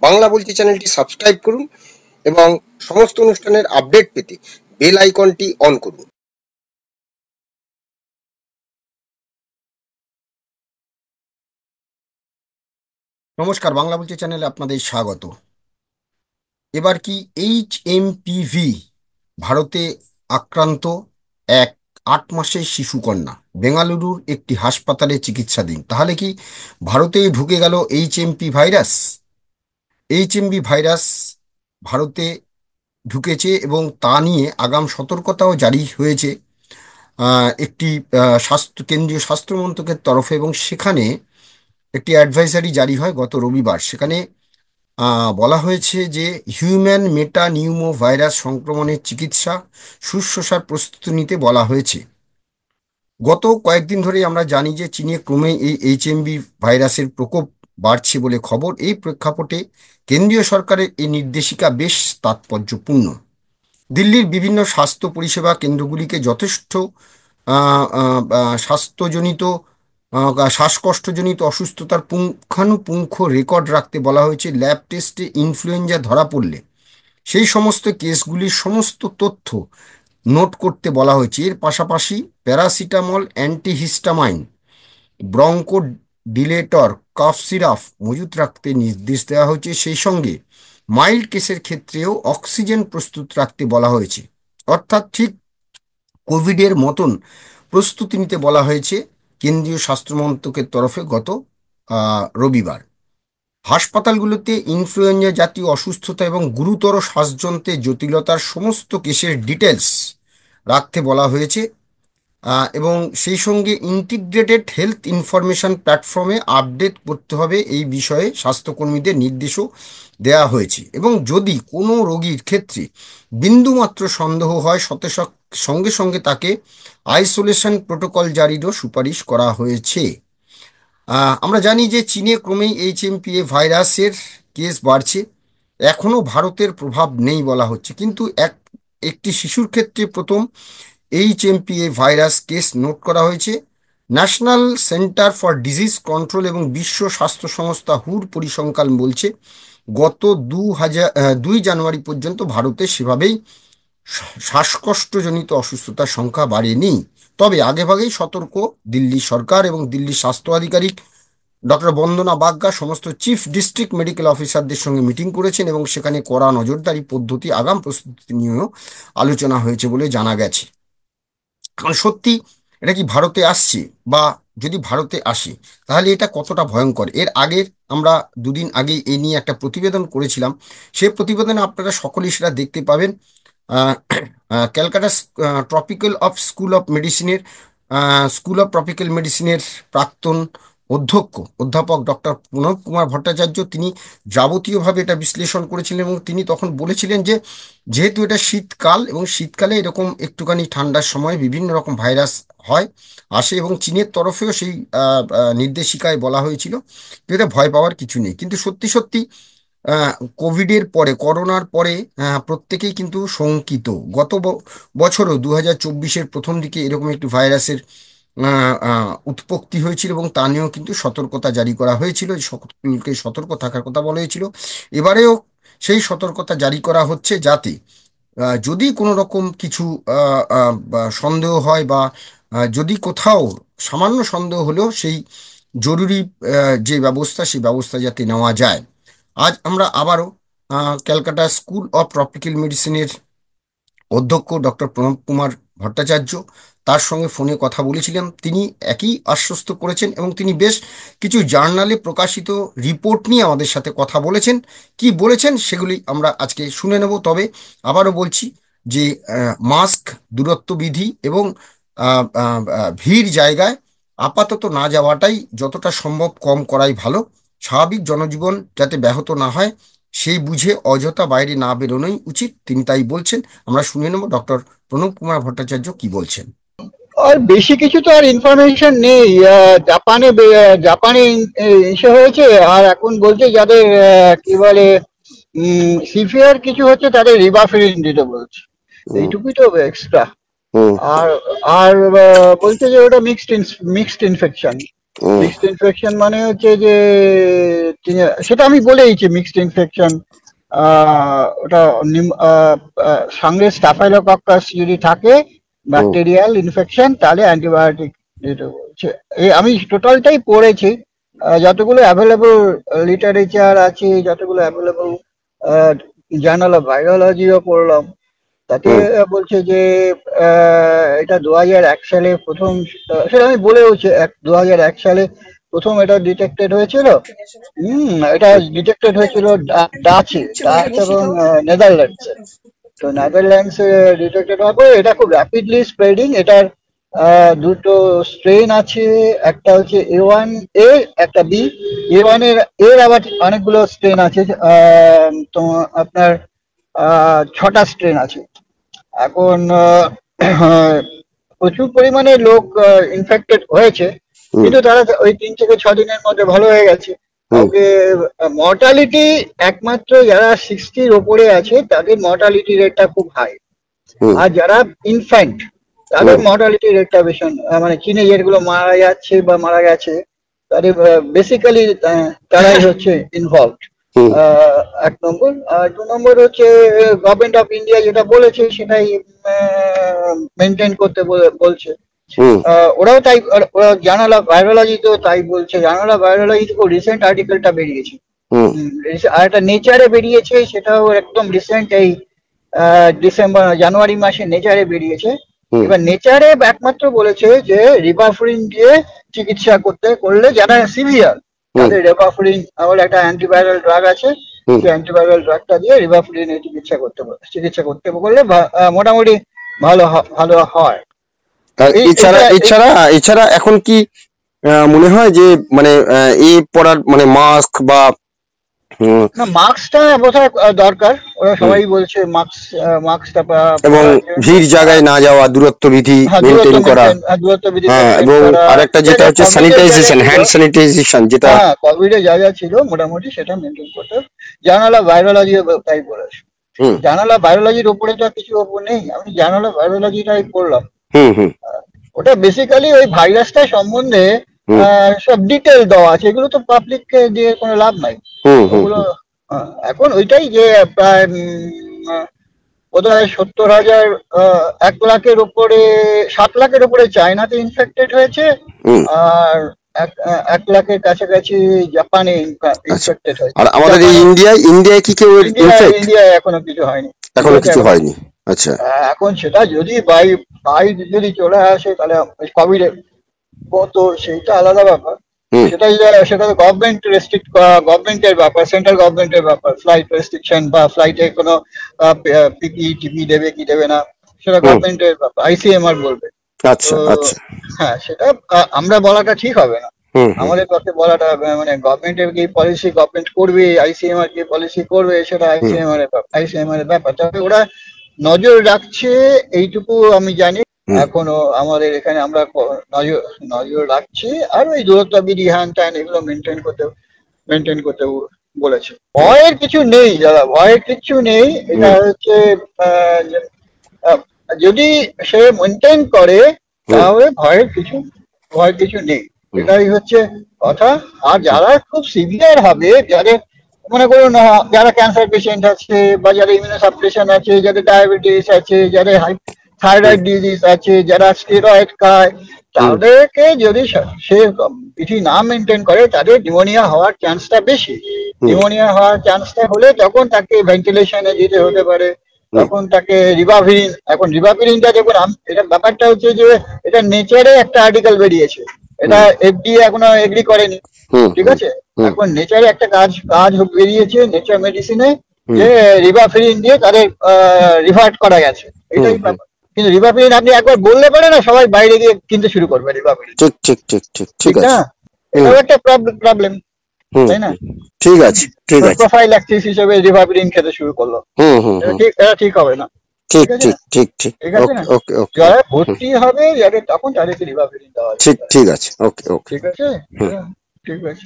বাংলা বলছি চ্যানেলটি সাবস্ক্রাইব করুন এবং সমস্ত অনুষ্ঠানের আপডেট পেতে বেল আইকনটি অন করুন। নমস্কার, বাংলা বলছি চ্যানেলে আপনাদের স্বাগত। এবার কি HMPV ভারতে আক্রান্ত এক 8 মাসের শিশুকন্যা বেঙ্গালুরুর একটি হাসপাতালে চিকিৎসাধীন। তাহলে কি ভারতে ঢুকে গেল HMP ভাইরাস? HMV ভাইরাস ভারতে ঢুকেছে এবং তা নিয়ে আগাম সতর্কতাও জারি হয়েছে একটি কেন্দ্রীয় স্বাস্থ্য মন্ত্রকের তরফে, এবং সেখানে একটি অ্যাডভাইজারি জারি হয় গত রবিবার। সেখানে বলা হয়েছে যে হিউম্যান মেটা নিউমো ভাইরাস সংক্রমণের চিকিৎসা শুশ্রূষার প্রস্তুতি নিতে বলা হয়েছে। গত কয়েকদিন ধরেই আমরা জানি যে চীনে ক্রমেই এই HMV ভাইরাসের প্রকোপ বাড়ছে বলে খবর। এই প্রেক্ষাপটে কেন্দ্রীয় সরকারের এই নির্দেশিকা বেশ তাৎপর্যপূর্ণ। দিল্লির বিভিন্ন স্বাস্থ্য পরিষেবা কেন্দ্রগুলিকে যথেষ্ট স্বাস্থ্যজনিত শ্বাসকষ্টজনিত অসুস্থতার পুঙ্খানুপুঙ্খ রেকর্ড রাখতে বলা হয়েছে। ল্যাব টেস্টে ইনফ্লুয়েঞ্জা ধরা পড়লে সেই সমস্ত কেসগুলির সমস্ত তথ্য নোট করতে বলা হয়েছে। এর পাশাপাশি paracetamol, antihistamine, bronchodilator, cough syrup মজুত রাখতে নির্দেশ দেওয়া হয়েছে। সেই সঙ্গে মাইল্ড কেসের ক্ষেত্রেও অক্সিজেন প্রস্তুত রাখতে বলা হয়েছে। অর্থাৎ ঠিক কোভিডের মতন প্রস্তুতি নিতে বলা হয়েছে কেন্দ্রীয় স্বাস্থ্য মন্ত্রকের তরফে গত রবিবার। হাসপাতালগুলোতে ইনফ্লুয়েঞ্জা জাতীয় অসুস্থতা এবং গুরুতর শ্বাসযন্ত্রের জটিলতার সমস্ত কেসের ডিটেলস রাখতে বলা হয়েছে, এবং সেই সঙ্গে ইন্টিগ্রেটেড হেলথ ইনফরমেশন প্ল্যাটফর্মে আপডেট করতে হবে এই বিষয়ে স্বাস্থ্যকর্মীদের নির্দেশও দেওয়া হয়েছে। এবং যদি কোনো রোগীর ক্ষেত্রে বিন্দুমাত্র সন্দেহ হয় সঙ্গে সঙ্গে তাকে আইসোলেশন প্রোটোকল জারিরও সুপারিশ করা হয়েছে। আমরা জানি যে চীনে ক্রমেই HMPA ভাইরাসের কেস বাড়ছে। এখনও ভারতের প্রভাব নেই বলা হচ্ছে, কিন্তু একটি শিশুর ক্ষেত্রে প্রথম HMPA ভাইরাস কেস নোট করা হয়েছে। National centre for disease control এবং বিশ্ব স্বাস্থ্য সংস্থা হুর পরিসংখ্যান বলছে গত 2 জানুয়ারি পর্যন্ত ভারতে সেভাবেই শ্বাসকষ্টজনিত অসুস্থতার সংখ্যা বাড়েনি। তবে আগেভাগেই সতর্ক দিল্লি সরকার এবং দিল্লির স্বাস্থ্য আধিকারিক ডক্টর বন্দনা বাগ্গা সমস্ত চিফ ডিস্ট্রিক্ট মেডিকেল অফিসারদের সঙ্গে মিটিং করেছেন এবং সেখানে কড়া নজরদারি পদ্ধতি, আগাম প্রস্তুতি নিয়েও আলোচনা হয়েছে বলে জানা গেছে। কারণ সত্যি এটা কি ভারতে আসছে, বা যদি ভারতে আসে তাহলে এটা কতটা ভয়ঙ্কর। এর আগের আমরা 2 দিন আগে এই নিয়ে একটা প্রতিবেদন করেছিলাম। সেই প্রতিবেদনে আপনারা সকলেই সেটা দেখতে পাবেন। ক্যালকাটা স্কুল অফ ট্রপিক্যাল মেডিসিনের প্রাক্তন অধ্যাপক ডক্টর প্রণব কুমার ভট্টাচার্য, তিনি যাবতীয়ভাবে এটা বিশ্লেষণ করেছিলেন এবং তিনি তখন বলেছিলেন যে যেহেতু এটা শীতকাল এবং শীতকালে এরকম একটুখানি ঠান্ডার সময় বিভিন্ন রকম ভাইরাস আসে, এবং চীনের তরফেও সেই নির্দেশিকায় বলা হয়েছিল যে এটা ভয় পাওয়ার কিছু নেই। কিন্তু সত্যি সত্যি কোভিডের পরে, করোনার পরে প্রত্যেকেই কিন্তু শঙ্কিত। গত বছরও 2024-এর প্রথম দিকে এরকম একটি ভাইরাসের উৎপত্তি হয়েছিল এবং তা নিয়েও কিন্তু সতর্কতা জারি করা হয়েছিল, সকলকে সতর্ক থাকার কথা বলা হয়েছিল। এবারেও সেই সতর্কতা জারি করা হচ্ছে, যাতে যদি কোনো রকম কিছু বা সন্দেহ হয়, বা যদি কোথাও সামান্য সন্দেহ হলেও সেই জরুরি যে ব্যবস্থা, সেই ব্যবস্থা যাতে নেওয়া যায়। আজ আমরা আবারও ক্যালকাটা স্কুল অফ ট্রপিক্যাল মেডিসিনের অধ্যক্ষ ডক্টর প্রণব কুমার ভট্টাচার্য, তার সঙ্গে ফোনে কথা বলেছিলাম। তিনি একই আশ্বস্ত করেছেন এবং তিনি বেশ কিছু জার্নালে প্রকাশিত রিপোর্ট নিয়ে আমাদের সাথে কথা বলেছেন। কি বলেছেন সেগুলি আমরা আজকে শুনে নেব। তবে আবারও বলছি যে মাস্ক, দূরত্ব বিধি এবং ভিড় জায়গায় আপাতত না যাওয়াটাই যতটা সম্ভব কম করাই ভালো। স্বাভাবিক জনজীবন যাতে ব্যাহত না হয় সেই বুঝে অযথা বাইরে না বেরোনোই উচিত, তিনি তাই বলছেন। আমরা শুনে নেব ডক্টর প্রণব কুমার ভট্টাচার্য কি বলছেন। আর বেশি কিছু তো আর ইনফরমেশন নেই। জাপানে এসে হয়েছে, আর এখন বলছে যাদের কি বলে সিভিয়ার কিছু হচ্ছে তাদের রিবাফেরিন দিতে বলছে। এইটুকুই তো এক্সট্রা। আর আর বলছে যে ওটা মিক্সড ইনফেকশন। মিক্সড ইনফেকশন মানে হচ্ছে যে সেটা আমি বলেইছি, মিক্সড ইনফেকশন। ওটা সঙ্গে স্টাফাইলোকক্কাস যদি থাকে, ব্যাকটেরিয়াল ইনফেকশন, তাহলে অ্যান্টিবায়োটিক যেটা বলছে। আমি টোটালটাই পড়েছি, যতগুলো অ্যাভেলেবল লিটারেচার আছে, যতগুলো অ্যাভেলেবল জার্নাল অফ ভাইরোলজিও পড়লাম, তাতে বলছে যে এটা 2001 সালে প্রথম, সেটা আমি বলেওছি, 2001 সালে প্রথম এটা ডিটেক্টেড হয়েছিল। এটা ডিটেক্টেড হয়েছিল ডাচ এবং নেদারল্যান্ডস। তো নেদারল্যান্ডস ডিটেক্টেড হওয়ার পরে এটা খুব র্যাপিডলি স্প্রেডিং। এটার দুটো স্ট্রেন আছে, একটা হচ্ছে A1A, একটা B। A1 এর আবার অনেকগুলো স্ট্রেন আছে, তো আপনার 6টা স্ট্রেন আছে। এখন প্রচুর পরিমাণে লোক ইনফেক্টেড হয়েছে, কিন্তু তারা ওই 3 থেকে 6 দিনের মধ্যে ভালো হয়ে গেছে। মর্টালিটি একমাত্র যারা 60-র ওপরে আছে তাদের মর্টালিটি রেটটা খুব হাই, আর যারা ইনফ্যান্ট তাদের মর্টালিটি রেটটা ভীষণ, মানে টিনেজার গুলো মারা যাচ্ছে বা মারা গেছে, তাদের বেসিক্যালি তারাই হচ্ছে ইনভলভড। 1 নম্বর। আর 2 নম্বর হচ্ছে গভর্নমেন্ট অফ ইন্ডিয়া যেটা বলেছে সেটাই মেনটেন করতে বলছে। ওরাও তাই, ওরা জার্নাল অফ ভাইরোলজি তো তাই বলছে। জার্নাল অফ ভাইরোলজি খুব রিসেন্ট আর্টিকেলটা বেরিয়েছে, আর একটা নেচারে বেরিয়েছে, সেটাও একদম রিসেন্ট, এই জানুয়ারি মাসে নেচারে বেরিয়েছে। এবার নেচারে একমাত্র বলেছে যে রিবাফরিন দিয়ে চিকিৎসা করলে যারা সিভিয়ার, তাদের রিবাফরিন বলে একটা অ্যান্টিভাইরাল ড্রাগ আছে, সেই অ্যান্টিভাইরাল ড্রাগটা দিয়ে রিবাফরিনের চিকিৎসা করতে বললে মোটামুটি ভালো হয়। এছাড়া এখন কি মনে হয় যে মানে এই পড়ার মানে মাস্ক বা না, মাস্কটা বোধহয় দরকার, ওরা সবাই বলছে মাস্কটা, এবং ভিড় জায়গায় না যাওয়া, দূরত্ব বিধি মেনটেন করা, এবং আরেকটা যেটা হচ্ছে স্যানিটাইজেশন, হ্যান্ড স্যানিটাইজেশন, যেটা কোভিডে যা যা ছিল মোটামুটি সেটা মেনটেন করতে। জার্নাল অফ ভাইরোলজি তাই বলেছে। জার্নাল অফ ভাইরোলজির উপরে তো কিছু ওপর নেই, আমি জার্নাল অফ ভাইরোলজিটাই পড়লাম। ওটা বেসিক্যালি ওই ভাইরাসটা সম্বন্ধে সব ডিটেল দেওয়া আছে, এগুলো তো পাবলিককে দিয়ে কোনো লাভ নাই ওগুলো। এখন ওইটাই যে প্রায় বোধহয় 70,000, 1 লাখের উপরে, 7 লাখের উপরে চায়নাতে ইনফেক্টেড হয়েছে, আর 1 লাখের কাছাকাছি জাপানে ইনফেক্টেড হয়েছে। আর আমাদের ইন্ডিয়ায় কি কেউ ইনফেক্ট? ইন্ডিয়ায় এখনো কিছু হয়নি। আচ্ছা, এখন সেটা যদি বাই যদি চলে আসে তাহলে কোভিড কত, সেইটা আলাদা ব্যাপার। সেটা তো গভর্নমেন্টের ব্যাপার, সেন্ট্রাল গভর্নমেন্টের ব্যাপার। ফ্লাইট রেস্ট্রিকশন বা ফ্লাইটে কোনো টিপি দেবে কি দেবে না, সেটা গভর্নমেন্টের ব্যাপার, ICMR বলবে। আচ্ছা আচ্ছা, হ্যাঁ, সেটা আমরা বলাটা ঠিক হবে না, আমাদের পক্ষে বলাটা, মানে গভর্নমেন্টের কি পলিসি গভর্নমেন্ট করবে, ICMR কি পলিসি করবে, সেটা ICMR এর ব্যাপার। তবে ওরা নজর রাখছে এইটুকু আমি জানি, এখনো আমাদের এখানে আমরা নজর রাখছি। আর ওই দূরত্ব বিধি, হ্যান ত্যান, এগুলো মেনটেন করতে বলেছে। ভয়ের কিছু নেই দাদা, ভয়ের কিছু নেই। এটা হচ্ছে যদি সে মেনটেন করে তাহলে ভয়ের কিছু নেই, এটাই হচ্ছে কথা। আর যারা খুব সিভিয়ার হবে, যাদের মনে করুন যারা ক্যান্সার পেশেন্ট আছে, বা যারা ইমিউনোসাপ্রেশন আছে, যাদের ডায়াবেটিস আছে, যাদের থাইরয়েড ডিজিজ আছে, যারা স্টেরয়েড খায়, তাদেরকে যদি সে বিধি না মেনটেন করে, তাদের নিউমোনিয়া হওয়ার চান্সটা বেশি। নিউমোনিয়া হওয়ার চান্সটা হলে তখন তাকে ভেন্টিলেশনে যেতে হতে পারে, তখন তাকে রিবাভিরিন। এখন রিবাভিরিনটা দেখুন, এটা ব্যাপারটা হচ্ছে যে এটা নেচারে একটা আর্টিকেল বেরিয়েছে, এটা FDA এখনো এগ্রি করেনি, ঠিক আছে? এখন নেচারে একটা কাজ বেরিয়েছে নেচার মেডিসিনে, যে রিবাভিরিন দিয়ে তাদের রিভার্ট করা গেছে, এটাই ব্যাপার। কিন্তু রিবাভিরিন আপনি একবার বললে পারে না, সবাই বাইরে গিয়ে কিনতে শুরু করবে রিবাভিরিন। ঠিক না? এটাও একটা প্রবলেম, তাই না? ঠিক আছে, প্রোফাইল্যাক্সিস হিসেবে রিবাভিরিন খেতে শুরু করলো, এটা ঠিক হবে না। ঠিক আছে না? যারা ভর্তি হবে তখন তাদেরকে রিবাভিরিন দেওয়া হবে। ঠিক আছে, ওকে, ঠিক আছে, ঠিক আছে।